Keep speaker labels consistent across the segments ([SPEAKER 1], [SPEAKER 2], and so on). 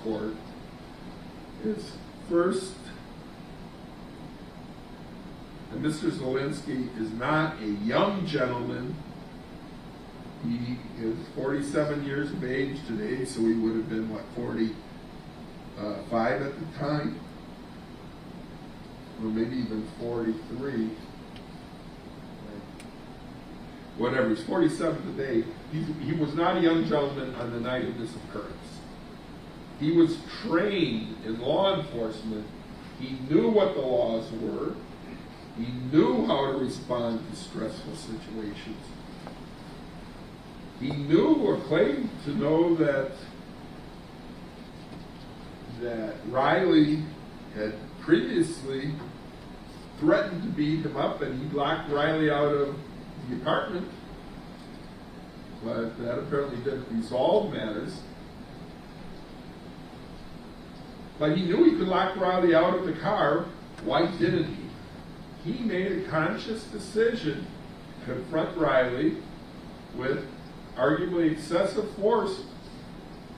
[SPEAKER 1] court is first, that Mr. Zelenski is not a young gentleman. He is 47 years of age today, so he would have been, what, 45 at the time? Or maybe even 43. Whatever, he's 47 today. He was not a young gentleman on the night of this occurrence. He was trained in law enforcement. He knew what the laws were. He knew how to respond to stressful situations. He knew or claimed to know that Ryelee had previously threatened to beat him up, and he locked Ryelee out of the apartment. But that apparently didn't resolve matters. But he knew he could lock Ryelee out of the car. Why didn't he? He made a conscious decision to confront Ryelee with arguably excessive force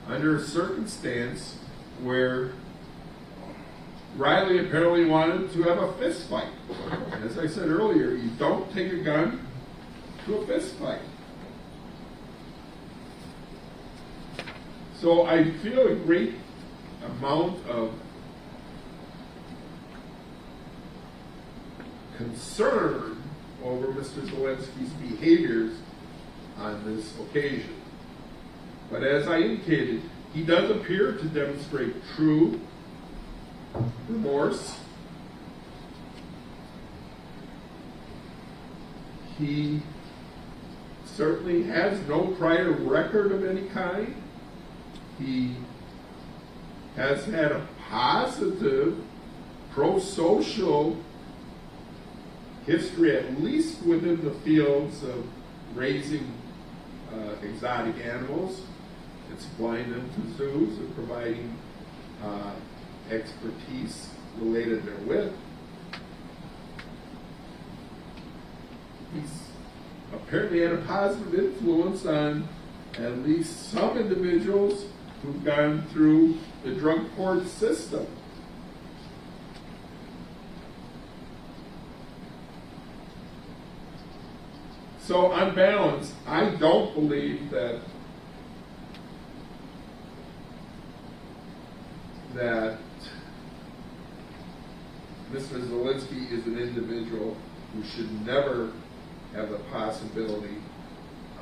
[SPEAKER 1] under a circumstance where Ryelee apparently wanted to have a fist fight. As I said earlier, you don't take a gun to a fist fight. So I feel a great amount of concern over Mr. Zelenski's behaviors on this occasion. But as I indicated, he does appear to demonstrate true remorse. He certainly has no prior record of any kind. He has had a positive pro-social history, at least within the fields of raising exotic animals and supplying them to zoos and providing expertise related therewith. He's apparently had a positive influence on at least some individuals who've gone through the drug court system. So on balance, I don't believe that Mr. Zelenski is an individual who should never have the possibility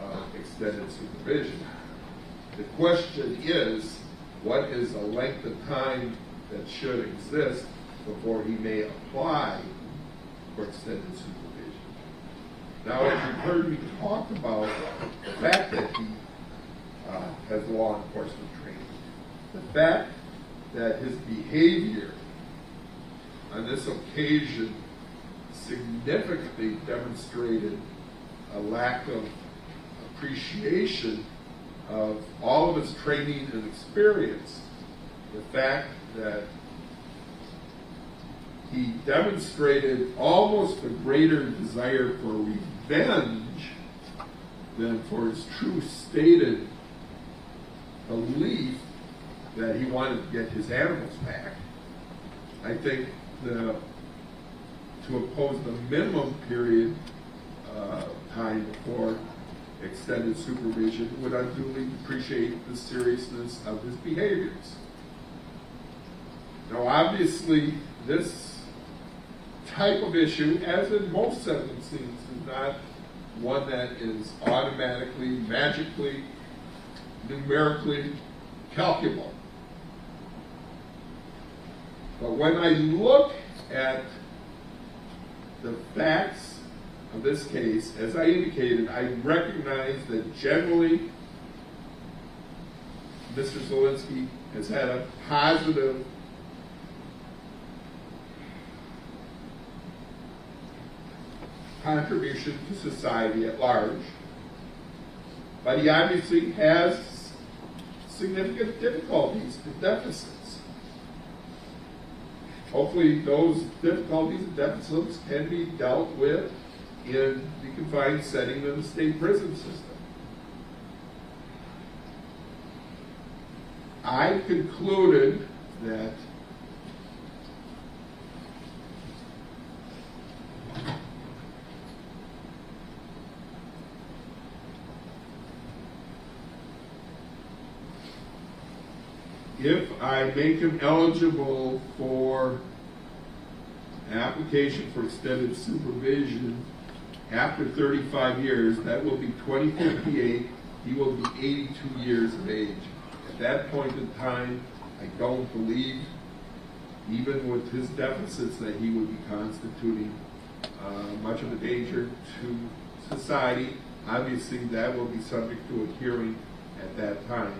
[SPEAKER 1] of extended supervision. The question is, what is the length of time that should exist before he may apply for extended supervision? Now, as you've heard me talk about the fact that he has law enforcement training, the fact that his behavior on this occasion significantly demonstrated a lack of appreciation of all of his training and experience, the fact that he demonstrated almost a greater desire for revenge than for his true stated belief that he wanted to get his animals back. I think to impose the minimum period time before extended supervision would unduly depreciate the seriousness of his behaviors. Now, obviously, this type of issue, as in most sentencing, is not one that is automatically, magically, numerically calculable. But when I look at the facts of this case, as I indicated, I recognize that generally Mr. Zelenski has had a positive contribution to society at large, but he obviously has significant difficulties and deficits. Hopefully those difficulties and deficits can be dealt with in the confined setting of the state prison system. I concluded that if I make him eligible for an application for extended supervision after 35 years, that will be 2058, he will be 82 years of age. At that point in time, I don't believe, even with his deficits, that he would be constituting much of a danger to society. Obviously, that will be subject to a hearing at that time.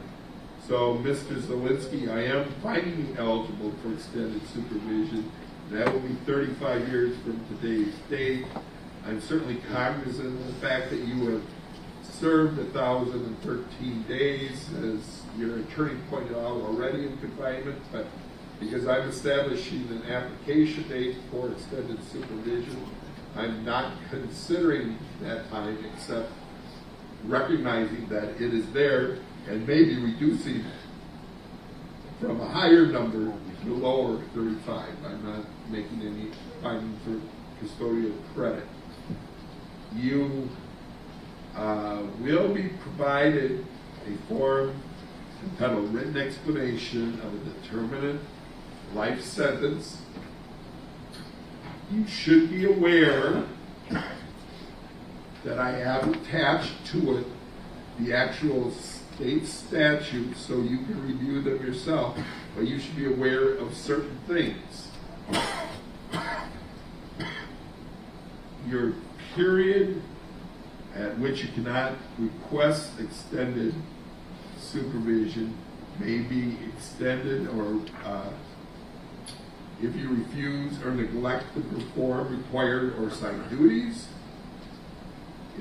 [SPEAKER 1] So, Mr. Zelenski, I am finding you eligible for extended supervision. That will be 35 years from today's date. I'm certainly cognizant of the fact that you have served 1,013 days, as your attorney pointed out, already in confinement, but because I'm establishing an application date for extended supervision, I'm not considering that time except recognizing that it is there and maybe reducing from a higher number to lower 35. I'm not making any finding for custodial credit. You will be provided a form entitled Written Explanation of a Determinate Life Sentence. You should be aware that I have attached to it the actual state statutes so you can review them yourself, but you should be aware of certain things. Your period at which you cannot request extended supervision may be extended, or if you refuse or neglect to perform required or assigned duties.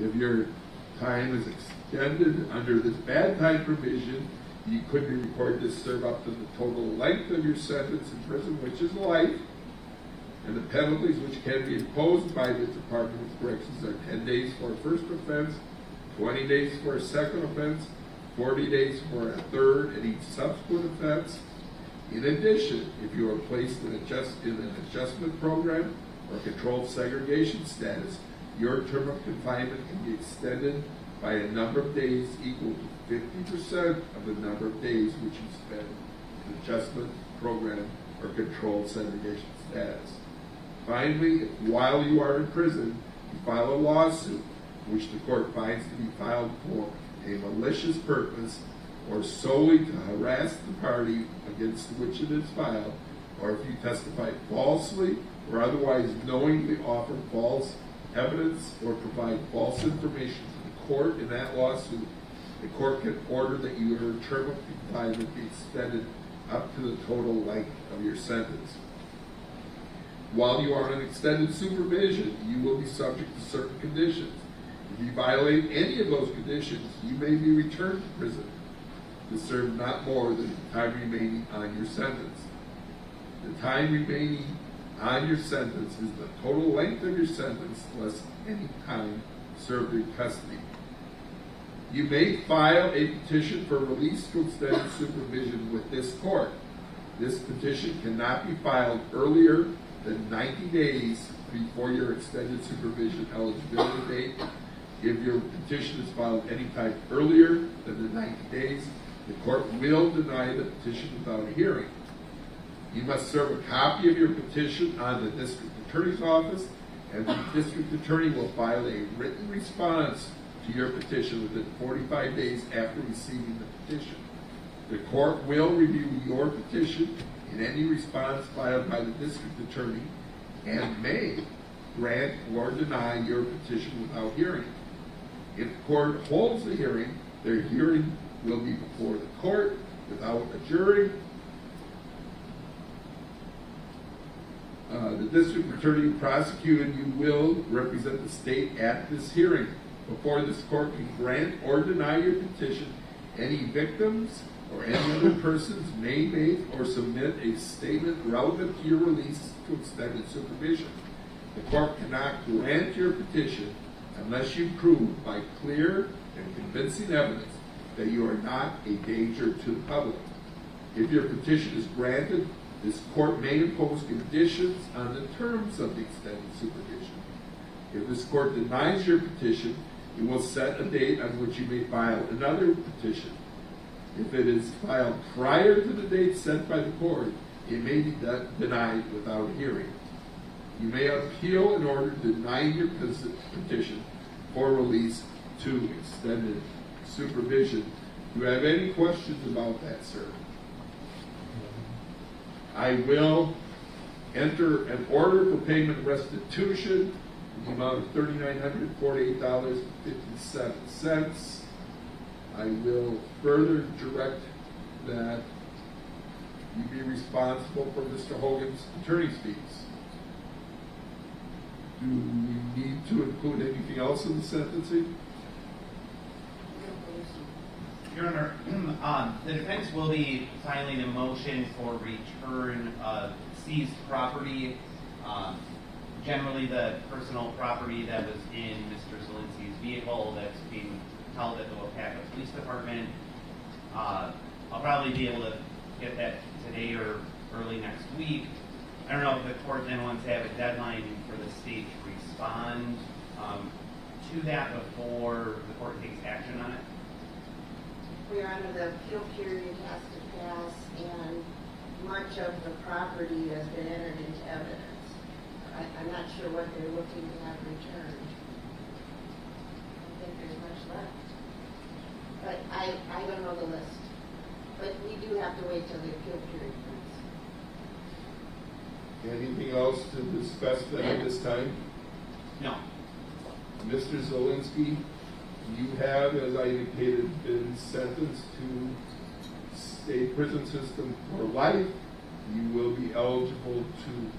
[SPEAKER 1] If your time is extended under this bad time provision, you could be required to serve up to the total length of your sentence in prison, which is life. And the penalties which can be imposed by the Department of Corrections are 10 days for a first offense, 20 days for a second offense, 40 days for a third and each subsequent offense. In addition, if you are placed in an adjustment program or controlled segregation status, your term of confinement can be extended by a number of days equal to 50% of the number of days which you spend in adjustment program or controlled segregation status. Finally, if while you are in prison, you file a lawsuit which the court finds to be filed for a malicious purpose or solely to harass the party against which it is filed, or if you testify falsely or otherwise knowingly offer false evidence or provide false information to the court in that lawsuit, the court can order that your term of confinement be extended up to the total length of your sentence. While you are on extended supervision, you will be subject to certain conditions. If you violate any of those conditions, you may be returned to prison to serve not more than the time remaining on your sentence. The time remaining on your sentence is the total length of your sentence plus any time served in custody. You may file a petition for release to extended supervision with this court. This petition cannot be filed earlier than 90 days before your extended supervision eligibility date. If your petition is filed any time earlier than the 90 days, the court will deny the petition without a hearing. You must serve a copy of your petition on the district attorney's office, and the district attorney will file a written response to your petition within 45 days after receiving the petition. The court will review your petition and any response filed by the district attorney and may grant or deny your petition without hearing. If the court holds the hearing, their hearing will be before the court without a jury. The district attorney who prosecuted you will represent the state at this hearing. Before this court can grant or deny your petition, any victims or any other persons may make or submit a statement relevant to your release to extended supervision. The court cannot grant your petition unless you prove by clear and convincing evidence that you are not a danger to the public. If your petition is granted, this court may impose conditions on the terms of the extended supervision. If this court denies your petition, it will set a date on which you may file another petition. If it is filed prior to the date set by the court, it may be denied without hearing. You may appeal an order denying your petition for release to extended supervision. Do you have any questions about that, sir? I will enter an order for payment of restitution in the amount of $3,948.57. I will further direct that you be responsible for Mr. Hogan's attorney's fees. Do we need to include anything else in the sentencing?
[SPEAKER 2] Your Honor, the defense will be filing a motion for return of seized property, generally the personal property that was in Mr. Zelenski's vehicle that's being held at the Wapaka Police Department. I'll probably be able to get that today or early next week. I don't know if the court then wants to have a deadline for the state to respond to that before the court takes action on it.
[SPEAKER 3] Your Honor, the appeal period has to pass, and much of the property has been entered into evidence. I'm not sure what they're looking to have returned. I don't think there's much left. But I don't know the list. But we do have to wait till the appeal period comes.
[SPEAKER 1] Anything else to discuss then at this time?
[SPEAKER 2] No.
[SPEAKER 1] Mr. Zelenski, you have, as I indicated, been sentenced to state prison system for life. You will be eligible to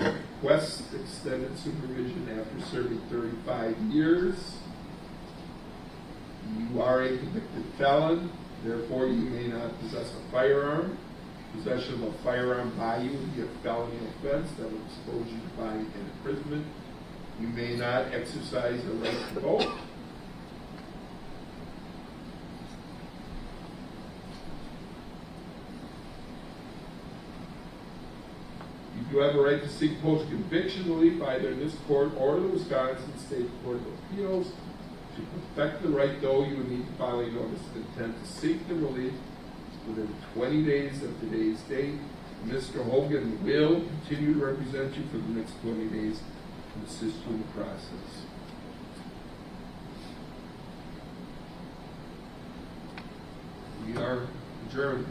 [SPEAKER 1] request extended supervision after serving 35 years. You are a convicted felon, therefore you may not possess a firearm. Possession of a firearm by you would be a felony offense that would expose you to body and imprisonment. You may not exercise the right to vote. You do have a right to seek post-conviction relief either in this court or the Wisconsin State Court of Appeals. To perfect the right, though, you would need to file a notice of intent to seek the relief within 20 days of today's date. Mr. Hogan will continue to represent you for the next 20 days and assist you in the process. We are adjourned.